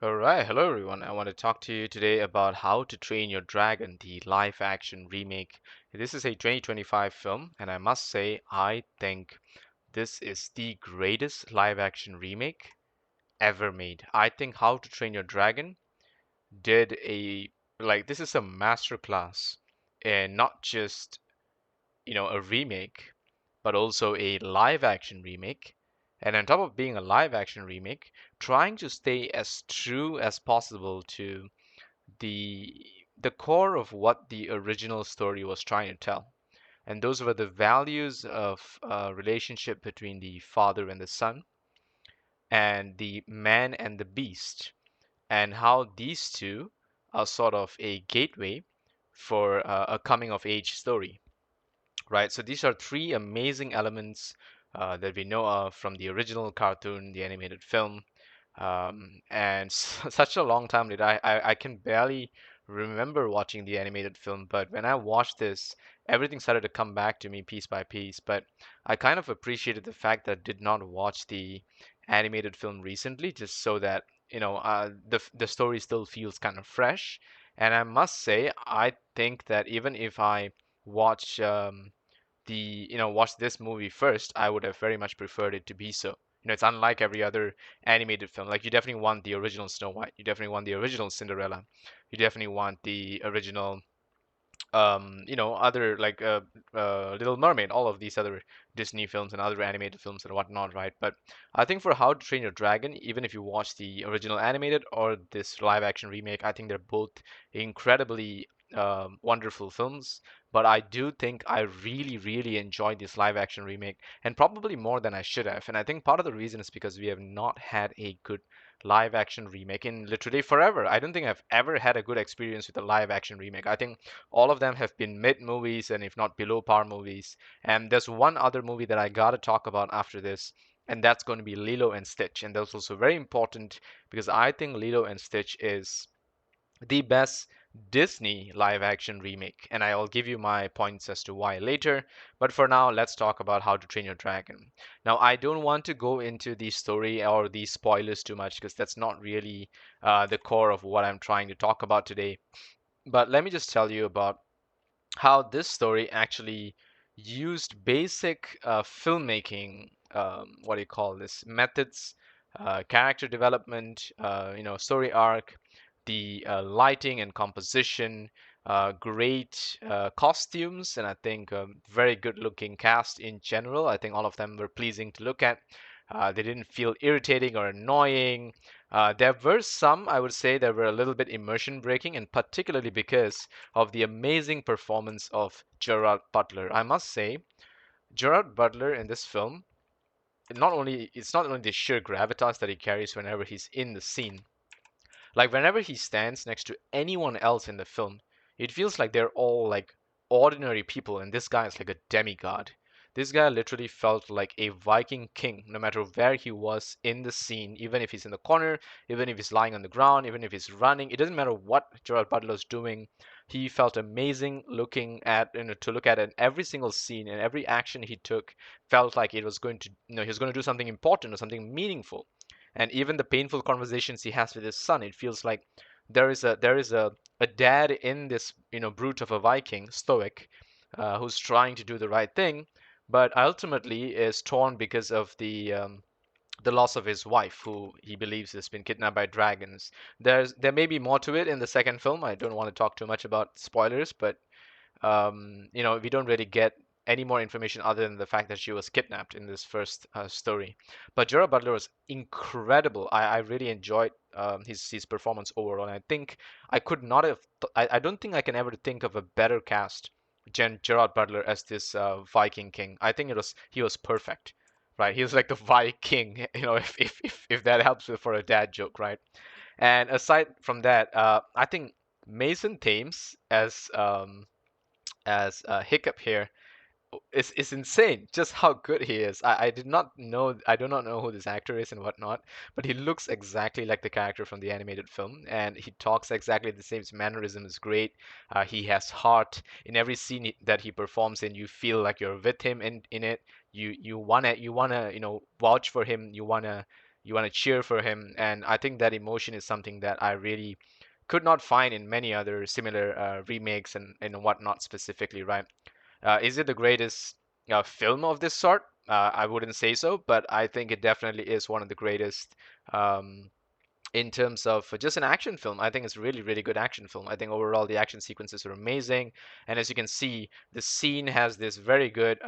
All right, hello everyone. I want to talk to you today about How to Train Your Dragon, the live action remake. This is a 2025 film, and I must say, I think this is the greatest live action remake ever made. I think How to Train Your Dragon did this is a masterclass in not just, a remake, but also a live action remake. And on top of being a live action remake, trying to stay as true as possible to the the core of what the original story was trying to tell. And those were the values of relationship between the father and the son, and the man and the beast, and how these two are sort of a gateway for a coming of age story, right? So these are three amazing elements that we know of from the original cartoon, the animated film, and such a long time later. I can barely remember watching the animated film, but when I watched this, everything started to come back to me piece by piece. But I kind of appreciated the fact that I did not watch the animated film recently, just so that the story still feels kind of fresh. And I must say, I think that even if I watch watch this movie first, I would have very much preferred it to be so. It's unlike every other animated film. Like you definitely want the original Snow White, you definitely want the original Cinderella, you definitely want the original other like Little Mermaid, all of these other Disney films and other animated films and whatnot, right? But I think for How to Train Your Dragon, even if you watch the original animated or this live action remake, I think they're both incredibly wonderful films. But I do think I really, really enjoyed this live action remake, and probably more than I should have. And I think part of the reason is because we have not had a good live action remake in literally forever. I don't think I've ever had a good experience with a live action remake. I think all of them have been mid movies and if not below par movies. And there's one other movie that I gotta talk about after this, and that's going to be Lilo and Stitch. And that's also very important because I think Lilo and Stitch is the best Disney live action remake. And I'll give you my points as to why later. But for now, let's talk about How to Train Your Dragon. Now, I don't want to go into the story or the spoilers too much because that's not really the core of what I'm trying to talk about today. But let me just tell you about how this story actually used basic filmmaking, what do you call this, methods, character development, story arc, the lighting and composition, great costumes, and I think very good looking cast in general. I think all of them were pleasing to look at. They didn't feel irritating or annoying. There were some, I would say, that were a little bit immersion breaking, and particularly because of the amazing performance of Gerard Butler. I must say, Gerard Butler in this film, it's not only the sheer gravitas that he carries whenever he's in the scene, like whenever he stands next to anyone else in the film, it feels like they're all like ordinary people, and this guy is like a demigod. This guy literally felt like a Viking king, no matter where he was in the scene, even if he's in the corner, even if he's lying on the ground, even if he's running. It doesn't matter what Gerard Butler's doing. He felt amazing looking at, to look at, and every single scene and every action he took felt like it was going to, he was going to do something important or something meaningful. And even the painful conversations he has with his son, it feels like there is a dad in this brute of a Viking, stoic, who's trying to do the right thing, but ultimately is torn because of the loss of his wife, who he believes has been kidnapped by dragons. There may be more to it in the second film. I don't want to talk too much about spoilers, but we don't really get any more information other than the fact that she was kidnapped in this first story. But Gerard Butler was incredible. I really enjoyed his performance overall. And I think I could not have. I don't think I can ever think of a better cast than Gerard Butler as this Viking King. I think he was perfect. Right, he was like the Viking, if that helps with for a dad joke, right? And aside from that, I think Mason Thames as Hiccup here is insane. Just how good he is. I do not know who this actor is and whatnot, but he looks exactly like the character from the animated film, and he talks exactly the same. His mannerism is great. He has heart in every scene that he performs in. You feel like you're with him in it. You wanna vouch for him. You wanna you want to cheer for him, and I think that emotion is something that I really could not find in many other similar remakes and whatnot specifically, right? Is it the greatest film of this sort? I wouldn't say so, but I think it definitely is one of the greatest um, in terms of just an action film. I think it's really, really good action film. I think overall the action sequences are amazing, and as you can see, the scene has this very good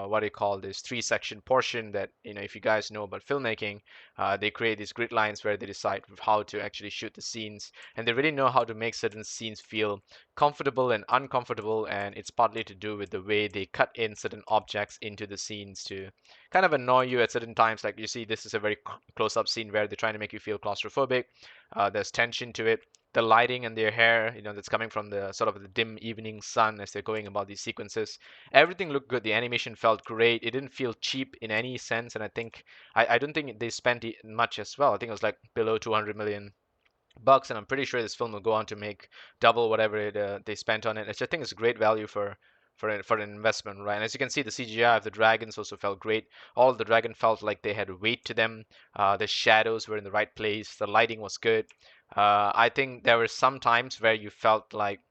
what do you call this three-section portion that if you guys know about filmmaking, they create these grid lines where they decide how to actually shoot the scenes, and they really know how to make certain scenes feel comfortable and uncomfortable, and it's partly to do with the way they cut in certain objects into the scenes to kind of annoy you at certain times. Like you see, this is a very close-up scene where they're trying to make you feel claustrophobic. There's tension to it. The lighting and their hair, that's coming from the sort of the dim evening sun as they're going about these sequences. Everything looked good. The animation felt great. It didn't feel cheap in any sense, and I don't think they spent much as well. I think it was like below 200 million bucks, and I'm pretty sure this film will go on to make double whatever they spent on it. Which I think is a great value for an investment, right? And as you can see, the CGI of the dragons also felt great. All of the dragon felt like they had weight to them. The shadows were in the right place. The lighting was good. I think there were some times where you felt like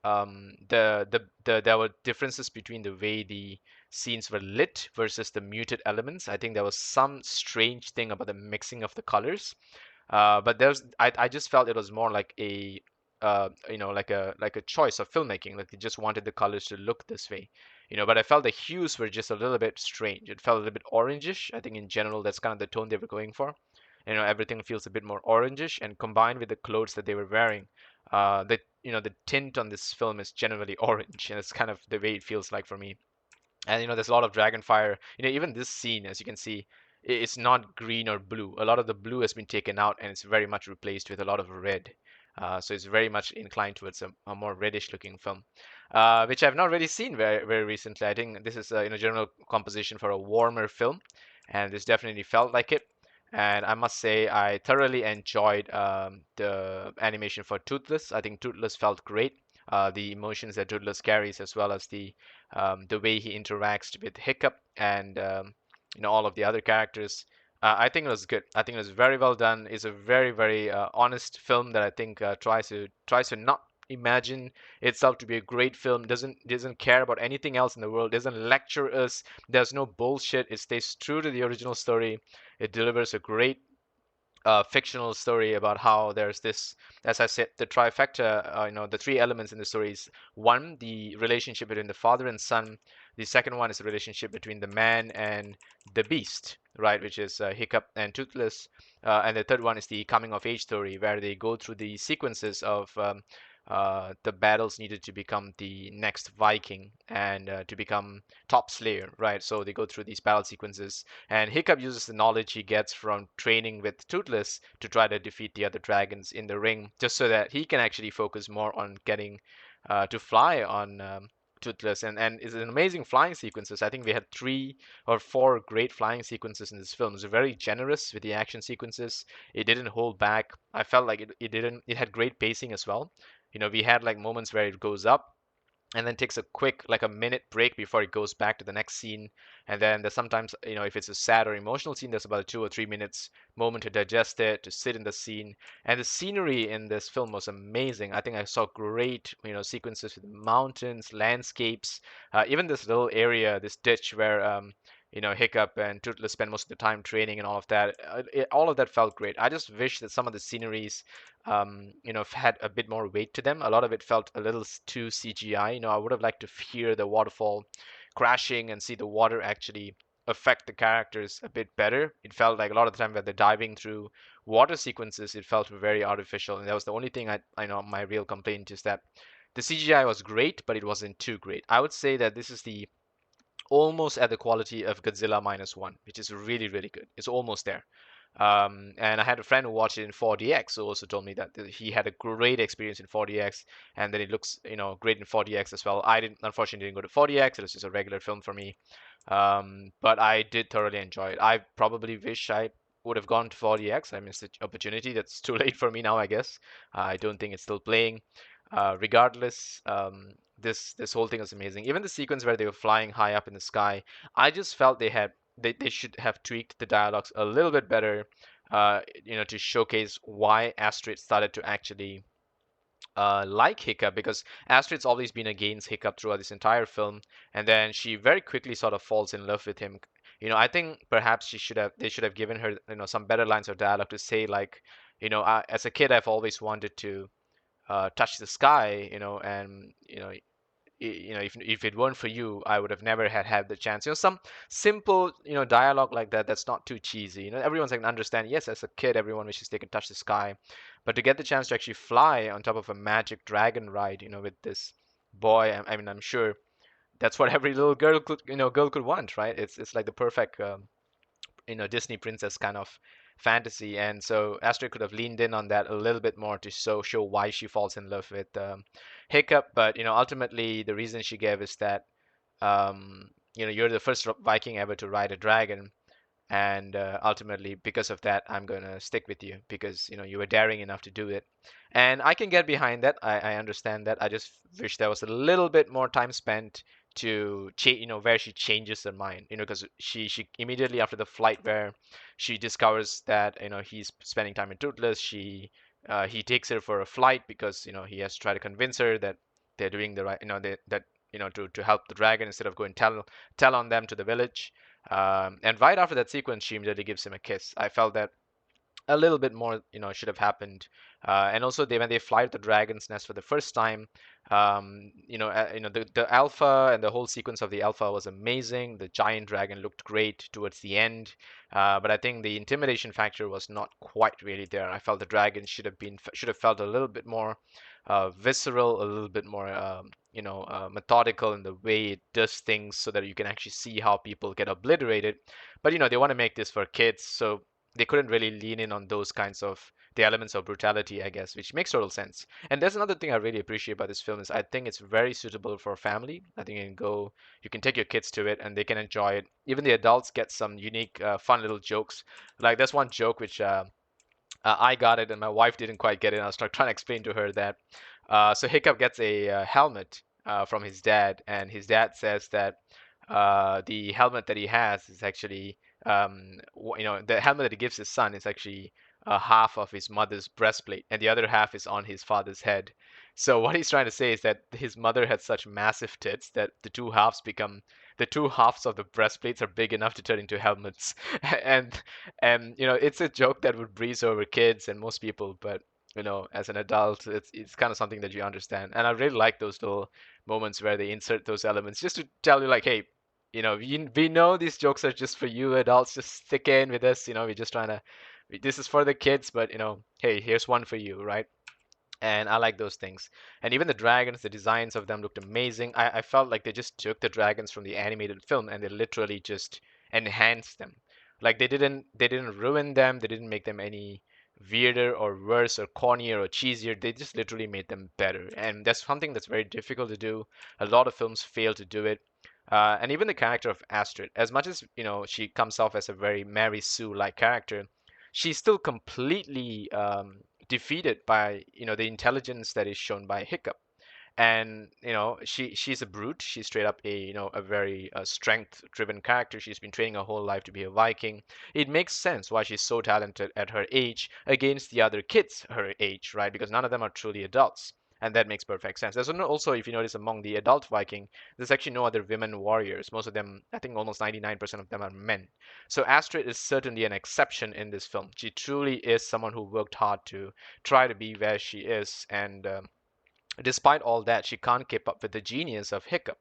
there were differences between the way the scenes were lit versus the muted elements. I think there was some strange thing about the mixing of the colors, but I just felt it was more like a like a choice of filmmaking. Like they just wanted the colors to look this way, But I felt the hues were just a little bit strange. It felt a little bit orangish. I think in general that's kind of the tone they were going for. Everything feels a bit more orangish, and combined with the clothes that they were wearing, the tint on this film is generally orange, and it's kind of the way it feels like for me. And there's a lot of dragon fire. Even this scene, as you can see, it's not green or blue. A lot of the blue has been taken out, and it's very much replaced with a lot of red. So it's very much inclined towards a more reddish looking film, which I've not really seen very very recently. I think this is general composition for a warmer film, and this definitely felt like it. And I must say I thoroughly enjoyed the animation for Toothless. I think Toothless felt great. The emotions that Toothless carries, as well as the way he interacts with Hiccup and all of the other characters. I think it was good. I think it was very well done. It's a very very honest film that I think tries to not imagine itself to be a great film. Doesn't care about anything else in the world. Doesn't lecture us. There's no bullshit. It stays true to the original story. It delivers a great fictional story about how there's this, as I said, the trifecta, the three elements in the story is one, the relationship between the father and son. The second one is the relationship between the man and the beast, right, which is Hiccup and Toothless. And the third one is the coming of age story, where they go through the sequences of the battles needed to become the next Viking and to become top Slayer, right? So they go through these battle sequences, and Hiccup uses the knowledge he gets from training with Toothless to try to defeat the other dragons in the ring, just so that he can actually focus more on getting to fly on Toothless. And it's an amazing flying sequences. I think we had 3 or 4 great flying sequences in this film. It's very generous with the action sequences. It didn't hold back. I felt like it didn't. It had great pacing as well. We had like moments where it goes up and then takes a quick like a minute break before it goes back to the next scene, and then there's sometimes if it's a sad or emotional scene, there's about a 2 or 3 minutes moment to digest it, to sit in the scene. And the scenery in this film was amazing. I think I saw great sequences with mountains, landscapes, even this little area, this ditch where Hiccup and Toothless spend most of the time training and all of that. All of that felt great. I just wish that some of the sceneries had a bit more weight to them. A lot of it felt a little too CGI. I would have liked to hear the waterfall crashing and see the water actually affect the characters a bit better. It felt like a lot of the time when they're diving through water sequences, it felt very artificial, and that was the only thing I know my real complaint is that the CGI was great, but it wasn't too great. I would say that this is the almost at the quality of Godzilla minus one, which is really, really good. It's almost there. And I had a friend who watched it in 4DX, who also told me that he had a great experience in 4DX, and then it looks, great in 4DX as well. I didn't, unfortunately, didn't go to 4DX. It was just a regular film for me. But I did thoroughly enjoy it. I probably wish I would have gone to 4DX. I missed the opportunity. That's too late for me now, I guess. I don't think it's still playing. Regardless, this whole thing was amazing. Even the sequence where they were flying high up in the sky, I just felt they had they should have tweaked the dialogues a little bit better, to showcase why Astrid started to actually like Hiccup, because Astrid's always been against Hiccup throughout this entire film, and then she very quickly sort of falls in love with him. I think perhaps they should have given her, some better lines of dialogue to say like, as a kid I've always wanted to touch the sky, and if it weren't for you, I would have never had the chance. Some simple, dialogue like that that's not too cheesy. Everyone's like understand. Yes, as a kid, everyone wishes they could touch the sky, but to get the chance to actually fly on top of a magic dragon ride, with this boy, I mean, I'm sure that's what every little girl could want, right? It's like the perfect Disney princess kind of fantasy. And so Astrid could have leaned in on that a little bit more to show why she falls in love with Hiccup. But ultimately the reason she gave is that you're the first Viking ever to ride a dragon, and ultimately because of that I'm going to stick with you because you were daring enough to do it. And I can get behind that. I understand that. I just wish there was a little bit more time spent to where she changes her mind, because she immediately after the flight where she discovers that he's spending time in Toothless, he takes her for a flight because he has to try to convince her that they're doing the right, that to help the dragon instead of going tell on them to the village. And right after that sequence, she immediately gives him a kiss. I felt that a little bit more, should have happened. And also, when they fly to the dragon's nest for the first time, the alpha and the whole sequence of the alpha was amazing. The giant dragon looked great towards the end, but I think the intimidation factor was not quite really there. I felt the dragon should have felt a little bit more visceral, a little bit more methodical in the way it does things, so that you can actually see how people get obliterated. But they want to make this for kids, so they couldn't really lean in on those kinds of the elements of brutality, I guess, which makes total sense. And there's another thing I really appreciate about this film is I think it's very suitable for family. I think you can take your kids to it and they can enjoy it. Even the adults get some unique, fun little jokes. Like there's one joke which I got it and my wife didn't quite get it. I was trying to explain to her that so Hiccup gets a helmet from his dad, and his dad says that the helmet that he has is actually, the helmet that he gives his son is actually half of his mother's breastplate, and the other half is on his father's head. So what he's trying to say is that his mother had such massive tits that the two halves of the breastplates are big enough to turn into helmets. and it's a joke that would breeze over kids and most people, but as an adult, it's kind of something that you understand. And I really like those little moments where they insert those elements just to tell you like, hey, we know these jokes are just for you adults. Just stick in with us. We're just trying to. This is for the kids, but hey, here's one for you, right? And I like those things. And even the dragons, the designs of them looked amazing. I felt like they just took the dragons from the animated film and they literally just enhanced them. Like they didn't ruin them. They didn't make them any weirder or worse or cornier or cheesier. They just literally made them better. And that's something that's very difficult to do. A lot of films fail to do it. And even the character of Astrid, as much as she comes off as a very Mary Sue like character, she's still completely defeated by the intelligence that is shown by Hiccup. And she's a brute. She's straight up a very strength driven character. She's been training her whole life to be a Viking. It makes sense why she's so talented at her age against the other kids her age, right? Because none of them are truly adults. And that makes perfect sense. There's also, if you notice, among the adult Viking, there's actually no other women warriors. Most of them, I think almost 99% of them are men. So Astrid is certainly an exception in this film. She truly is someone who worked hard to try to be where she is. And despite all that, she can't keep up with the genius of Hiccup.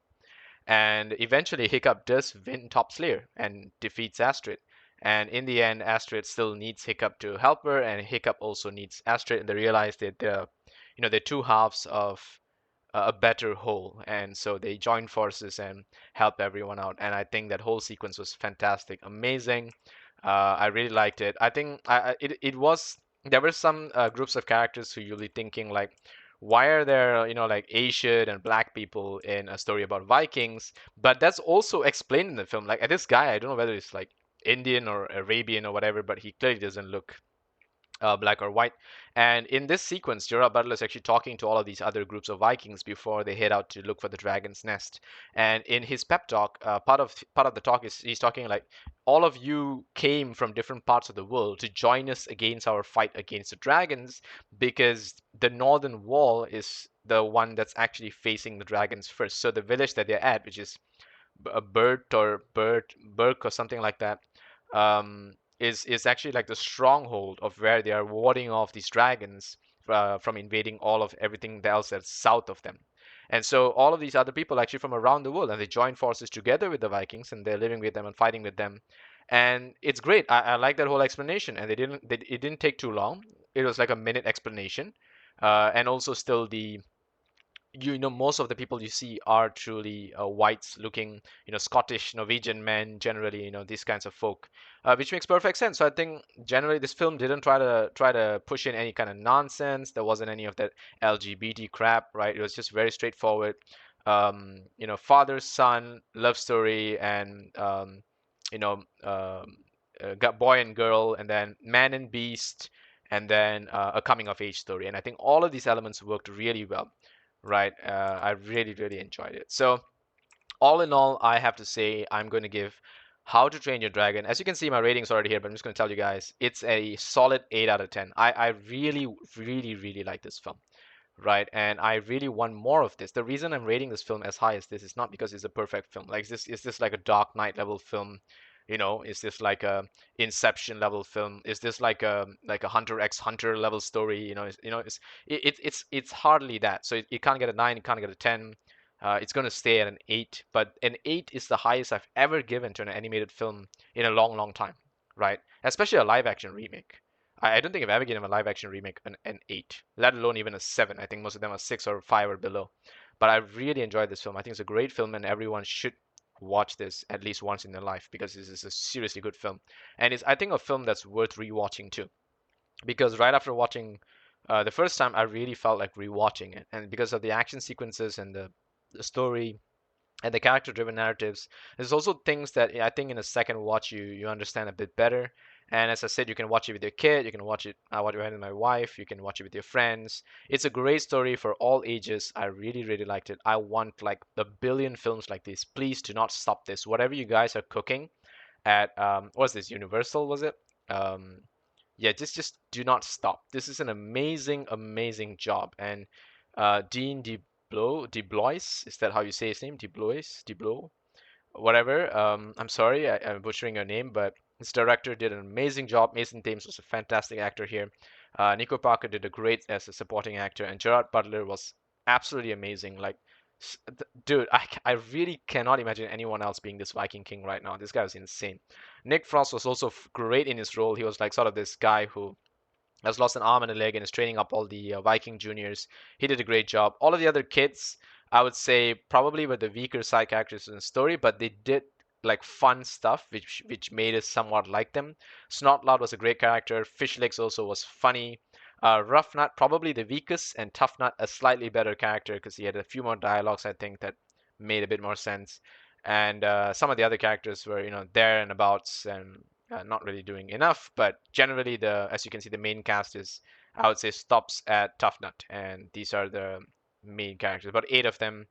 And eventually, Hiccup does win Top Slayer and defeats Astrid. And in the end, Astrid still needs Hiccup to help her, and Hiccup also needs Astrid. And they realize that they're two halves of a better whole. And so they join forces and help everyone out. And I think that whole sequence was fantastic, amazing. I really liked it. I think it was there were some groups of characters who you'll be thinking like, why are there like Asian and black people in a story about Vikings? But that's also explained in the film. Like this guy, I don't know whether it's like Indian or Arabian or whatever, but he clearly doesn't look black or white. And in this sequence, Gerard Butler is actually talking to all of these other groups of Vikings before they head out to look for the dragon's nest. And in his pep talk, part of the talk is he's talking like, all of you came from different parts of the world to join us against our fight against the dragons, because the northern wall is the one that's actually facing the dragons first. So the village that they're at, which is a Burke or something like that, is actually like the stronghold of where they are warding off these dragons from invading all of everything else that's south of them. And so all of these other people actually from around the world, and they join forces together with the Vikings, and they're living with them and fighting with them. And it's great. I like that whole explanation, and it didn't take too long. It was like a minute explanation, and also still the most of the people you see are truly whites looking, Scottish, Norwegian men, generally, these kinds of folk, which makes perfect sense. So I think generally this film didn't try to push in any kind of nonsense. There wasn't any of that LGBT crap, right? It was just very straightforward. Father son love story, and you know got boy and girl, and then man and beast, and then a coming of age story. And I think all of these elements worked really well, right? I really, really enjoyed it. So, all in all, I have to say I'm going to give How to Train Your Dragon. As you can see, my rating's already here, but I'm just going to tell you guys it's a solid 8 out of 10. I really, really, really like this film, right? And I really want more of this. The reason I'm rating this film as high as this is not because it's a perfect film. Like, is this like a Dark Knight level film? Is this like a Inception level film? Is this like a Hunter x Hunter level story? It's hardly that. So it can't get a 9, it can't get a 10. It's going to stay at an 8, but an 8 is the highest I've ever given to an animated film in a long, long time, right? Especially a live action remake. I don't think I've ever given a live action remake an 8, let alone even a 7. I think most of them are 6 or 5 or below. But I really enjoyed this film. I think it's a great film, and everyone should watch this at least once in their life, because this is a seriously good film. And it's, I think, a film that's worth rewatching too. Because right after watching the first time, I really felt like rewatching it. And because of the action sequences and the story and the character driven narratives, there's also things that I think in a second watch you understand a bit better. And as I said, you can watch it with your kid, you can watch it, I watch it with my wife, you can watch it with your friends. It's a great story for all ages. I really, really liked it. I want like a billion films like this. Please do not stop this. Whatever you guys are cooking at what's this, Universal, was it? um yeah, just do not stop. This is an amazing, amazing job. And Dean DeBlois, is that how you say his name? DeBlois, whatever. I'm sorry, I'm butchering your name, but this director did an amazing job. Mason Thames was a fantastic actor here. Nico Parker did a great as a supporting actor, and Gerard Butler was absolutely amazing. Like, dude, I really cannot imagine anyone else being this Viking King right now. This guy was insane. Nick Frost was also great in his role. He was like sort of this guy who has lost an arm and a leg and is training up all the Viking juniors. He did a great job. All of the other kids, I would say, probably were the weaker side characters in the story, but they did like fun stuff, which made us somewhat like them. Snotlout was a great character. Fishlegs also was funny. Rough Nut, probably the weakest, and Tough Nut, a slightly better character because he had a few more dialogues, I think, that made a bit more sense. And some of the other characters were, there and abouts, and not really doing enough. But generally, as you can see, the main cast is, I would say, stops at Tough Nut, and these are the main characters. About 8 of them,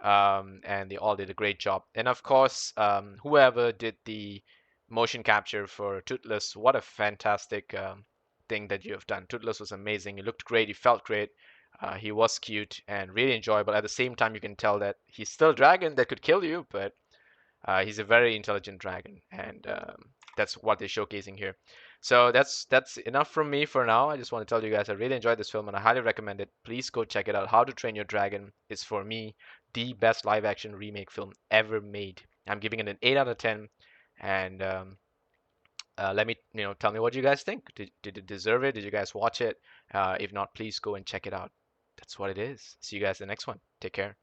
and they all did a great job. And of course, whoever did the motion capture for Toothless, what a fantastic thing that you have done. Toothless was amazing. He looked great. He felt great. He was cute and really enjoyable. At the same time, you can tell that he's still a dragon that could kill you, but he's a very intelligent dragon, and that's what they're showcasing here. So that's enough from me for now. I just want to tell you guys I really enjoyed this film and I highly recommend it. Please go check it out. How to Train Your Dragon is for me the best live action remake film ever made. I'm giving it an 8 out of 10, and let me tell me what you guys think. Did it deserve it? Did you guys watch it? If not, please go and check it out. That's what it is. See you guys in the next one. Take care.